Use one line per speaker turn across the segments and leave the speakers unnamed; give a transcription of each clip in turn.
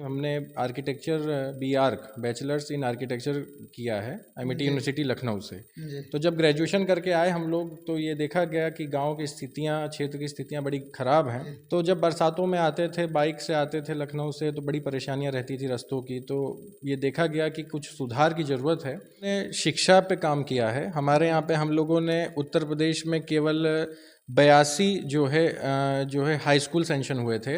हमने architecture BArch bachelors in architecture किया है IMT यूनिवर्सिटी लखनऊ से। तो जब ग्रेजुएशन करके आए हम लोग तो ये देखा गया कि गांव की स्थितियां, क्षेत्र की स्थितियां बड़ी ख़राब हैं। तो जब बरसातों में आते थे, बाइक से आते थे लखनऊ से, तो बड़ी परेशानियां रहती थी रास्तों की। तो ये देखा गया कि कुछ सुधार की ज़रूरत है। हमने शिक्षा पे काम किया है। हमारे यहाँ पे हम लोगों ने उत्तर प्रदेश में केवल 82 जो है हाई स्कूल सेंशन हुए थे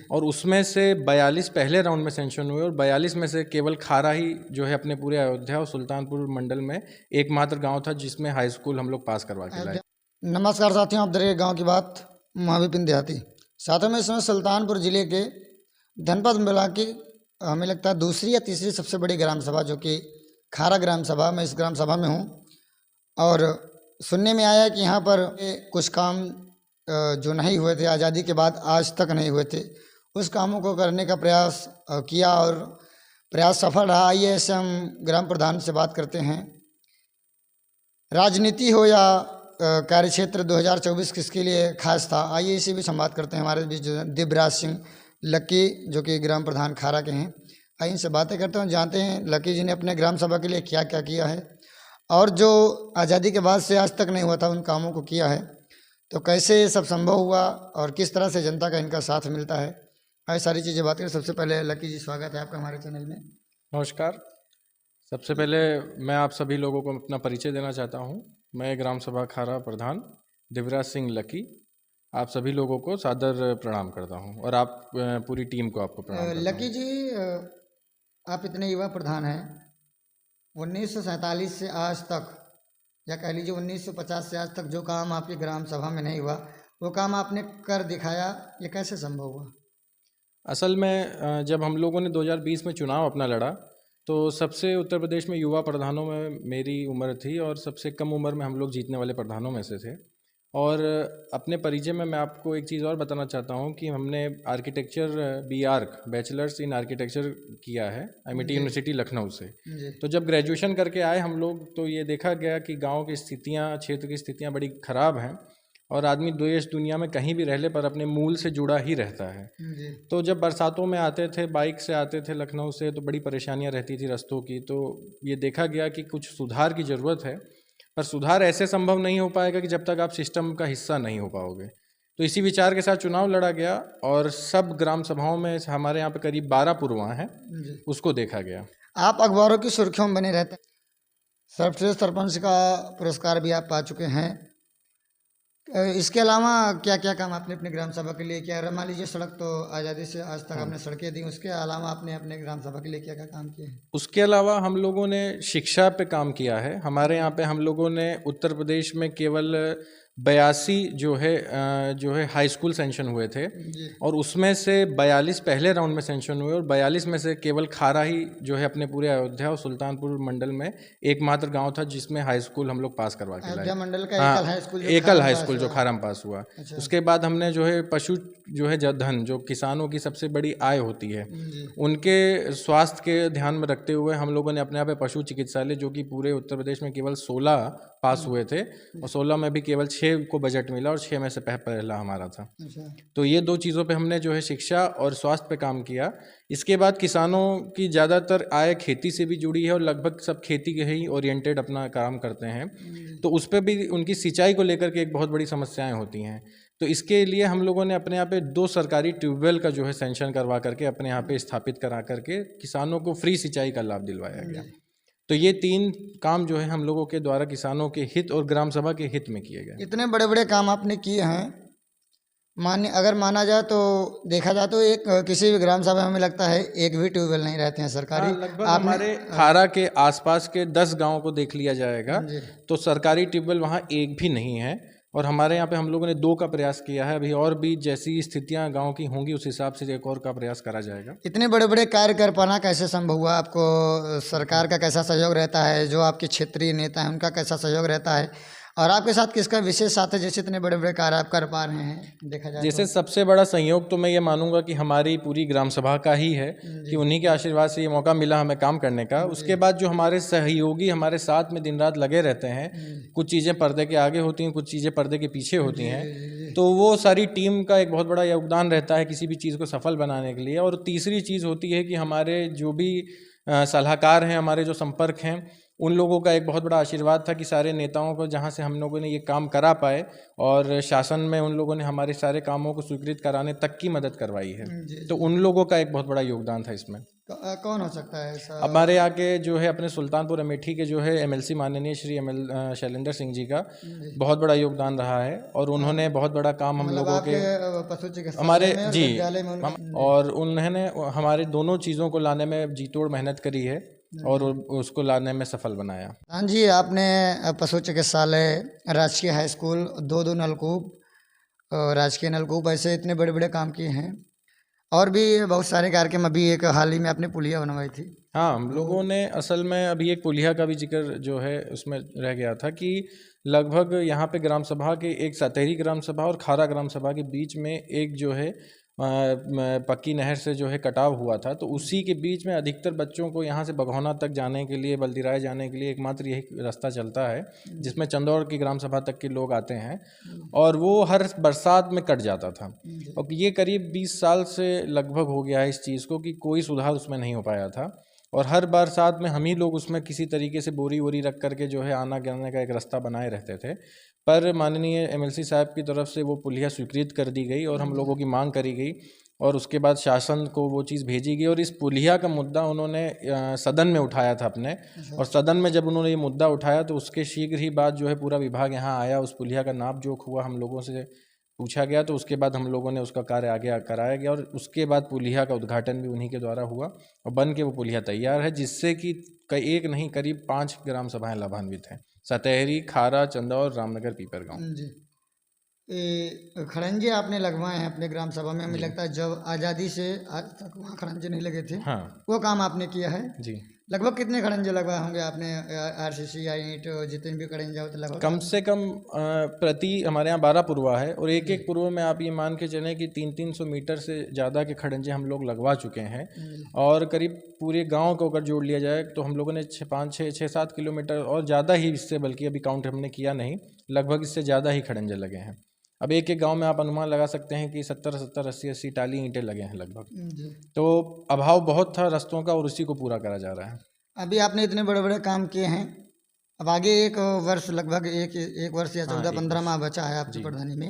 और उसमें से 42 पहले राउंड में सेंशन हुए और 42 में से केवल खारा ही जो है अपने पूरे अयोध्या और सुल्तानपुर मंडल में एकमात्र गांव था जिसमें हाई स्कूल हम लोग पास करवा के लाए।
नमस्कार साथियों, आप देख रहे हैं गाँव की बात, महाविपिन देहाती। साथियों में इस समय सुल्तानपुर जिले के धनपत ब्लॉक की हमें लगता है दूसरी या तीसरी सबसे बड़ी ग्राम सभा जो कि खारा ग्राम सभा, मैं इस ग्राम सभा में हूँ और सुनने में आया कि यहाँ पर कुछ काम जो नहीं हुए थे आज़ादी के बाद आज तक नहीं हुए थे, उस कामों को करने का प्रयास किया और प्रयास सफल रहा। आइए ऐसे हम ग्राम प्रधान से बात करते हैं। राजनीति हो या कार्यक्षेत्र 2024 किसके लिए खास था, आइए इसी बीच हम बात करते हैं। हमारे बीच दिव्यराज सिंह लक्की जो कि ग्राम प्रधान खारा के हैं, आइए इनसे बातें करते हैं, जानते हैं लक्की जी ने अपने ग्राम सभा के लिए क्या क्या किया है और जो आज़ादी के बाद से आज तक नहीं हुआ था उन कामों को किया है, तो कैसे ये सब संभव हुआ और किस तरह से जनता का इनका साथ मिलता है। आइए सारी चीज़ें बात करें। सबसे पहले लक्की जी, स्वागत है आपका हमारे चैनल में।
नमस्कार। सबसे पहले मैं आप सभी लोगों को अपना परिचय देना चाहता हूं। मैं ग्राम सभा खारा प्रधान दिव्यराज सिंह लक्की आप सभी लोगों को सादर प्रणाम करता हूं और आप पूरी टीम को आपको प्रणाम करता हूं।
लक्की जी, आप इतने युवा प्रधान हैं, 1947 से आज तक या कह लीजिए 1950 से आज तक जो काम आपकी ग्राम सभा में नहीं हुआ वो काम आपने कर दिखाया, ये कैसे संभव हुआ?
असल में जब हम लोगों ने 2020 में चुनाव अपना लड़ा तो सबसे उत्तर प्रदेश में युवा प्रधानों में मेरी उम्र थी और सबसे कम उम्र में हम लोग जीतने वाले प्रधानों में से थे। और अपने परिचय में मैं आपको एक चीज़ और बताना चाहता हूं कि हमने architecture BArch bachelors in architecture किया है IMT यूनिवर्सिटी लखनऊ से। तो जब ग्रेजुएशन करके आए हम लोग तो ये देखा गया कि गांव की स्थितियां, क्षेत्र की स्थितियां बड़ी ख़राब हैं और आदमी देश दुनिया में कहीं भी रह ले पर अपने मूल से जुड़ा ही रहता है। तो जब बरसातों में आते थे, बाइक से आते थे लखनऊ से, तो बड़ी परेशानियां रहती थी रास्तों की। तो ये देखा गया कि कुछ सुधार की ज़रूरत है, पर सुधार ऐसे संभव नहीं हो पाएगा कि जब तक आप सिस्टम का हिस्सा नहीं हो पाओगे। तो इसी विचार के साथ चुनाव लड़ा गया और सब ग्राम सभाओं में हमारे यहाँ पे करीब 12 पुरवा हैं, उसको देखा गया।
आप अखबारों की सुर्खियों में बने रहते हैं, सर्वश्रेष्ठ सरपंच का पुरस्कार भी आप पा चुके हैं। इसके अलावा क्या क्या काम आपने अपने ग्राम सभा के लिए किया? मान लीजिए सड़क तो आज़ादी से आज तक आपने सड़कें दी, उसके अलावा आपने अपने ग्राम सभा के लिए क्या क्या काम किए हैं?
उसके अलावा हम लोगों ने शिक्षा पे काम किया है। हमारे यहाँ पे हम लोगों ने उत्तर प्रदेश में केवल 82 जो है हाई स्कूल सेंशन हुए थे और उसमें से 42 पहले राउंड में सेंशन हुए और 42 में से केवल खारा ही जो है अपने पूरे अयोध्या और सुल्तानपुर मंडल में एकमात्र गांव था जिसमें हाई स्कूल हम लोग पास करवा के लाए।
मंडल का
एकल हाई स्कूल जो खारा में पास हुआ। उसके बाद हमने जो है पशु जो है धन, जो किसानों की सबसे बड़ी आय होती है, उनके स्वास्थ्य के ध्यान में रखते हुए हम लोगों ने अपने यहाँ पे पशु चिकित्सालय जो कि पूरे उत्तर प्रदेश में केवल 16 पास हुए थे और 16 में भी केवल 6 को बजट मिला और 6 में से पहला हमारा था। तो ये दो चीज़ों पे हमने जो है शिक्षा और स्वास्थ्य पे काम किया। इसके बाद किसानों की ज़्यादातर आय खेती से भी जुड़ी है और लगभग सब खेती के ही ओरिएंटेड अपना काम करते हैं, तो उस पर भी उनकी सिंचाई को लेकर के एक बहुत बड़ी समस्याएं होती हैं। तो इसके लिए हम लोगों ने अपने यहाँ पे 2 सरकारी ट्यूबवेल का जो है सेंक्शन करवा करके अपने यहाँ पे स्थापित करा करके किसानों को फ्री सिंचाई का लाभ दिलवाया गया। तो ये 3 काम जो है हम लोगों के द्वारा किसानों के हित और ग्राम सभा के हित में किए गए।
इतने बड़े बड़े काम आपने किए हैं, अगर माना जाए तो देखा जाए तो एक किसी भी ग्राम सभा में लगता है एक भी ट्यूबवेल नहीं रहते हैं सरकारी।
लगभग हमारे खारा के आसपास के 10 गाँव को देख लिया जाएगा तो सरकारी ट्यूबवेल वहाँ एक भी नहीं है। और हमारे यहाँ पे हम लोगों ने 2 का प्रयास किया है, अभी और भी जैसी स्थितियाँ गांव की होंगी उस हिसाब से एक और का प्रयास करा जाएगा।
इतने बड़े बड़े कार्य कर पाना कैसे संभव हुआ? आपको सरकार का कैसा सहयोग रहता है, जो आपके क्षेत्रीय नेता हैं उनका कैसा सहयोग रहता है और आपके साथ किसका विशेष साथ है जैसे इतने बड़े बड़े कार्य आप कर पा रहे हैं? देखा जाए
जैसे सबसे बड़ा संयोग तो मैं ये मानूंगा कि हमारी पूरी ग्राम सभा का ही है कि उन्हीं के आशीर्वाद से ये मौका मिला हमें काम करने का। उसके बाद जो हमारे सहयोगी हमारे साथ में दिन रात लगे रहते हैं, कुछ चीज़ें पर्दे के आगे होती हैं, कुछ चीज़ें पर्दे के पीछे होती हैं, तो वो सारी टीम का एक बहुत बड़ा योगदान रहता है किसी भी चीज़ को सफल बनाने के लिए। और तीसरी चीज़ होती है कि हमारे जो भी सलाहकार हैं, हमारे जो संपर्क हैं, उन लोगों का एक बहुत बड़ा आशीर्वाद था कि सारे नेताओं को जहाँ से हम लोगों ने ये काम करा पाए, और शासन में उन लोगों ने हमारे सारे कामों को स्वीकृत कराने तक की मदद करवाई है। तो उन लोगों का एक बहुत बड़ा योगदान था इसमें।
कौन हो सकता है ऐसा?
हमारे यहाँ के जो है अपने सुल्तानपुर अमेठी के जो है एमएलसी माननीय श्री शैलेंद्र सिंह जी का बहुत बड़ा योगदान रहा है, और उन्होंने बहुत बड़ा काम हम लोगों के
पशु चिकित्सालय
हमारे
में और
जी
विद्यालय में
और उन्होंने हमारे दोनों चीज़ों को लाने में जी तोड़ मेहनत करी है और उसको लाने में सफल बनाया।
हाँ जी, आपने पशु चिकित्सालय, राजकीय हाई स्कूल, दो नलकूप, राजकीय नलकूप, ऐसे इतने बड़े बड़े काम किए हैं, और भी बहुत सारे कार्यक्रम। अभी एक हाल ही में आपने पुलिया बनवाई थी।
हाँ, हम लोगों ने असल में अभी एक पुलिया का भी जिक्र जो है उसमें रह गया था कि लगभग यहाँ पे ग्राम सभा के एक सतेरी ग्राम सभा और खारा ग्राम सभा के बीच में एक जो है पक्की नहर से जो है कटाव हुआ था। तो उसी के बीच में अधिकतर बच्चों को यहाँ से बघौना तक जाने के लिए, बल्दिराय जाने के लिए एकमात्र यही रास्ता चलता है, जिसमें चंदौड़ की ग्राम सभा तक के लोग आते हैं, और वो हर बरसात में कट जाता था। और ये करीब 20 साल से लगभग हो गया है इस चीज़ को कि कोई सुधार उसमें नहीं हो पाया था, और हर बरसात में हम ही लोग उसमें किसी तरीके से बोरी वोरी रख करके जो है आना जाने का एक रास्ता बनाए रहते थे। पर माननीय एमएलसी साहब की तरफ से वो पुलिया स्वीकृत कर दी गई और हम लोगों की मांग करी गई, और उसके बाद शासन को वो चीज़ भेजी गई, और इस पुलिया का मुद्दा उन्होंने सदन में उठाया था अपने। और सदन में जब उन्होंने ये मुद्दा उठाया तो उसके शीघ्र ही बाद जो है पूरा विभाग यहाँ आया, उस पुलिया का नाप जोख हुआ, हम लोगों से पूछा गया, तो उसके बाद हम लोगों ने उसका कार्य आगे कराया गया, और उसके बाद पुलिया का उद्घाटन भी उन्हीं के द्वारा हुआ, और बन के वो पुलिया तैयार है, जिससे कि एक नहीं करीब 5 ग्राम सभाएं लाभान्वित हैं। सतेहरी, खारा, चंदौर, रामनगर, पीपरगांव।
जी, खड़ंजे आपने लगवाए हैं अपने ग्राम सभा में। हमें लगता है जब आज़ादी से आज तक वहाँ खड़ंजे नहीं लगे थे।
हाँ,
वो काम आपने किया है
जी।
लगभग कितने खड़ंजे लगवाए होंगे आपने? आरसीसी या ईंट, जितने भी खड़ंजे होते लगभग
कम से कम प्रति हमारे यहाँ 12 पुरवा है, और एक पुरवा में आप ये मान के चलें कि 300-300 मीटर से ज़्यादा के खड़ंजे हम लोग लगवा चुके हैं। और करीब पूरे गांव को अगर जोड़ लिया जाए तो हम लोगों ने 5-6-7 किलोमीटर और ज़्यादा ही इससे, बल्कि अभी काउंट हमने किया नहीं, लगभग इससे ज़्यादा ही खड़ंजे लगे हैं। अब एक गांव में आप अनुमान लगा सकते हैं कि 70-70, 80-80 टाली ईंटें लगे हैं लगभग। तो अभाव बहुत था रास्तों का, और उसी को पूरा करा जा रहा है।
अभी आपने इतने बड़े बड़े काम किए हैं, अब आगे एक वर्ष, लगभग एक वर्ष या 14-15 माह बचा है आपकी प्रधानी में।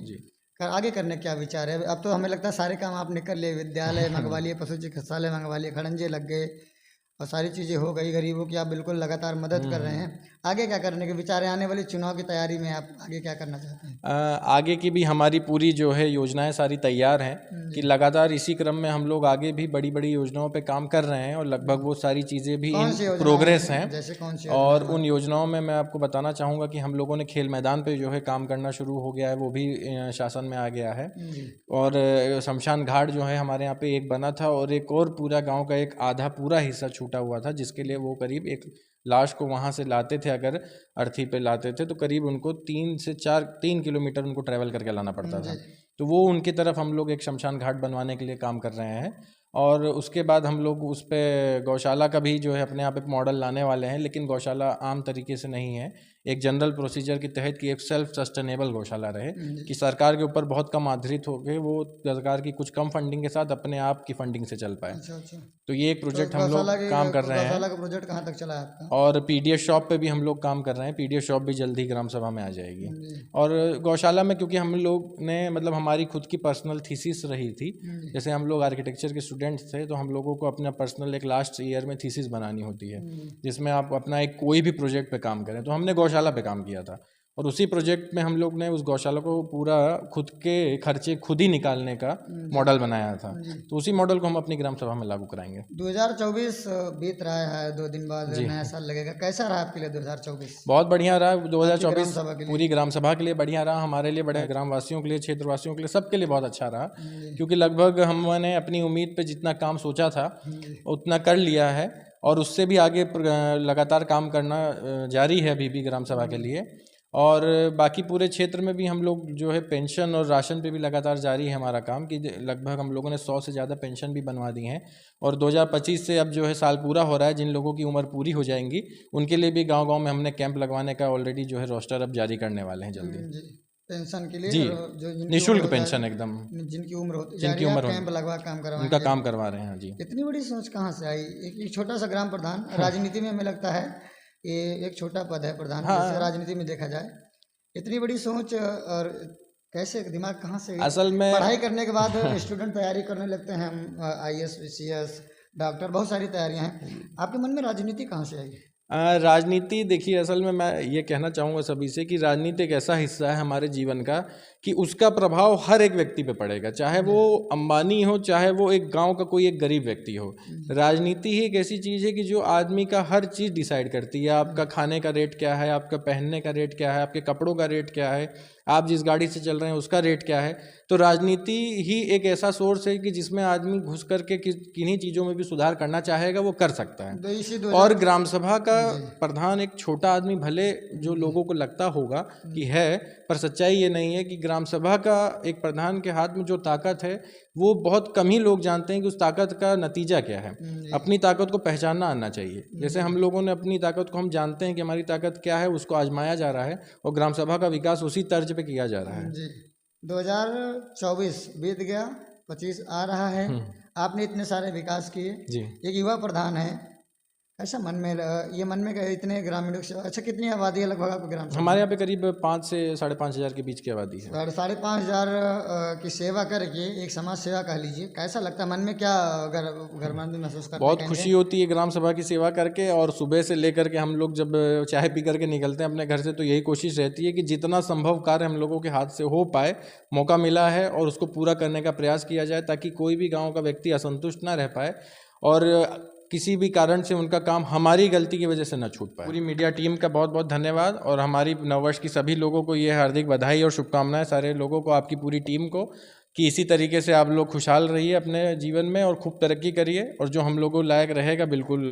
आगे करने क्या विचार है? अब तो हमें लगता है सारे काम आपने कर लिए, विद्यालय मंगवा लिए, पशु चिकित्सालय मंगवा लिए, खड़ंजे लग गए, और सारी चीज़ें हो गई। गरीबों की आप बिल्कुल लगातार मदद कर रहे हैं। आगे क्या करने के विचार है? आने वाली चुनाव की तैयारी में आप आगे क्या करना चाहते हैं?
आगे की भी हमारी पूरी जो है योजनाएं सारी तैयार हैं कि लगातार इसी क्रम में हम लोग आगे भी बड़ी बड़ी योजनाओं पे काम कर रहे हैं, और लगभग वो सारी चीज़ें भी इन प्रोग्रेस हैं।
जैसे कौन सी?
और उन योजनाओं में मैं आपको बताना चाहूँगा कि हम लोगों ने खेल मैदान पे जो है काम करना शुरू हो गया है, वो भी शासन में आ गया है। और शमशान घाट जो है हमारे यहाँ पे एक बना था, और एक और पूरा गाँव का एक आधा पूरा हिस्सा छूटा हुआ था, जिसके लिए वो करीब एक लाश को वहाँ से लाते थे, अगर अर्थी पे लाते थे तो करीब उनको 3 किलोमीटर उनको ट्रैवल करके लाना पड़ता था। तो वो उनकी तरफ हम लोग एक शमशान घाट बनवाने के लिए काम कर रहे हैं। और उसके बाद हम लोग उस पर गौशाला का भी जो है अपने यहाँ पे मॉडल लाने वाले हैं, लेकिन गौशाला आम तरीके से नहीं है, एक जनरल प्रोसीजर के तहत कि एक सेल्फ सस्टेनेबल गौशाला रहे, कि सरकार के ऊपर बहुत कम आधारित हो गए, वो सरकार की कुछ कम फंडिंग के साथ अपने आप की फंडिंग से चल पाए।
अच्छा।
तो ये एक प्रोजेक्ट हम लोग काम कर रहे हैं।
गौशाला का प्रोजेक्ट कहाँ तक चला है आपका?
और पीडीएस शॉप पे भी हम लोग काम कर रहे हैं। पीडीएस शॉप भी जल्दी ग्राम सभा में आ जाएगी। और गौशाला में क्योंकि हम लोग ने मतलब हमारी खुद की पर्सनल थीसिस रही थी, जैसे हम लोग आर्किटेक्चर के स्टूडेंट्स थे, तो हम लोगों को अपना पर्सनल एक लास्ट ईयर में थीसिस बनानी होती है, जिसमें आप अपना एक कोई भी प्रोजेक्ट पे काम करें। तो हमने गौशाला पे काम किया था, और उसी प्रोजेक्ट में हम लोग ने उस गौशाला को पूरा खुद के खर्चे खुद ही निकालने का मॉडल बनाया था। तो उसी मॉडल को हम अपनी ग्राम सभा में लागू कराएंगे।
2024 बीत रहा है, 2 दिन बाद नया साल लगेगा। कैसा रहा आपके लिए 2024?
बहुत बढ़िया रहा 2024, पूरी ग्राम सभा के लिए बढ़िया रहा, हमारे लिए, बड़े ग्रामवासियों के लिए, क्षेत्रवासियों के लिए, सबके लिए बहुत अच्छा रहा, क्योंकि लगभग हमने अपनी उम्मीद पे जितना काम सोचा था उतना कर लिया है, और उससे भी आगे लगातार काम करना जारी है अभी भी ग्राम सभा के लिए। और बाकी पूरे क्षेत्र में भी हम लोग जो है पेंशन और राशन पे भी लगातार जारी है हमारा काम, कि लगभग हम लोगों ने 100 से ज़्यादा पेंशन भी बनवा दी हैं। और 2025 से अब जो है साल पूरा हो रहा है, जिन लोगों की उम्र पूरी हो जाएंगी उनके लिए भी गांव-गांव में हमने कैंप लगवाने का ऑलरेडी जो है रोस्टर अब जारी करने वाले हैं जल्दी।
पेंशन के लिए,
जी,
और जो जिनकी उम्र
निःशुल्क
हो जा
पेंशन एकदम,
जिनकी उम्र होती जा
जिनकी
रही है,
उम्र
आप
हो
कैंप लगवा काम
उनका
करवाएंगे।
काम करवा रहे हैं जी।
इतनी बड़ी सोच कहाँ से आई? एक छोटा सा ग्राम प्रधान राजनीति में हमें लगता है ये एक छोटा पद है प्रधान, जैसे
हाँ,
राजनीति में देखा जाए। इतनी बड़ी सोच, और कैसे दिमाग कहाँ से?
असल में
पढ़ाई करने के बाद स्टूडेंट तैयारी करने लगते हैं, हम IAS CS डॉक्टर, बहुत सारी तैयारियां हैं, आपके मन में राजनीति कहाँ से आई?
राजनीति देखिए, असल में मैं ये कहना चाहूँगा सभी से कि राजनीति एक ऐसा हिस्सा है हमारे जीवन का कि उसका प्रभाव हर एक व्यक्ति पे पड़ेगा, चाहे वो अंबानी हो, चाहे वो एक गांव का कोई एक गरीब व्यक्ति हो। राजनीति ही एक ऐसी चीज़ है कि जो आदमी का हर चीज़ डिसाइड करती है। आपका खाने का रेट क्या है, आपका पहनने का रेट क्या है, आपके कपड़ों का रेट क्या है, आप जिस गाड़ी से चल रहे हैं उसका रेट क्या है। तो राजनीति ही एक ऐसा सोर्स है कि जिसमें आदमी घुस करके किन्हीं चीज़ों में भी सुधार करना चाहेगा वो कर सकता है।
तो इसी
और ग्राम सभा का प्रधान एक छोटा आदमी भले जो लोगों को लगता होगा कि है, पर सच्चाई ये नहीं है कि ग्राम सभा का एक प्रधान के हाथ में जो ताकत है वो बहुत कम ही लोग जानते हैं कि उस ताकत का नतीजा क्या है। अपनी ताकत को पहचानना आना चाहिए। जैसे हम लोगों ने अपनी ताकत को, हम जानते हैं कि हमारी ताकत क्या है, उसको आजमाया जा रहा है और ग्राम सभा का विकास उसी तर्ज पे किया जा रहा है।
जी, 2024 बीत गया, 25 आ रहा है, आपने इतने सारे विकास किए,
जी,
एक युवा प्रधान है, ऐसा मन में ये मन में इतने ग्रामीणों से, अच्छा कितनी आबादी है लगभग आपके ग्राम सभा?
हमारे यहाँ पे करीब 5 से 5.5 हज़ार के बीच की आबादी है।
5,500 की सेवा करके एक समाज सेवा कह लीजिए, कैसा लगता है मन में? क्या गर्मांध महसूस करते हैं?
बहुत खुशी होती है ग्राम सभा की सेवा करके। और सुबह से लेकर के हम लोग जब चाय पी करके निकलते हैं अपने घर से, तो यही कोशिश रहती है कि जितना संभव कार्य हम लोगों के हाथ से हो पाए, मौका मिला है और उसको पूरा करने का प्रयास किया जाए, ताकि कोई भी गाँव का व्यक्ति असंतुष्ट ना रह पाए और किसी भी कारण से उनका काम हमारी गलती की वजह से न छूट पाए। पूरी मीडिया टीम का बहुत बहुत धन्यवाद, और हमारी नववर्ष की सभी लोगों को ये हार्दिक बधाई और शुभकामनाएं, सारे लोगों को, आपकी पूरी टीम को, कि इसी तरीके से आप लोग खुशहाल रहिए अपने जीवन में और खूब तरक्की करिए, और जो हम लोगों लायक रहेगा बिल्कुल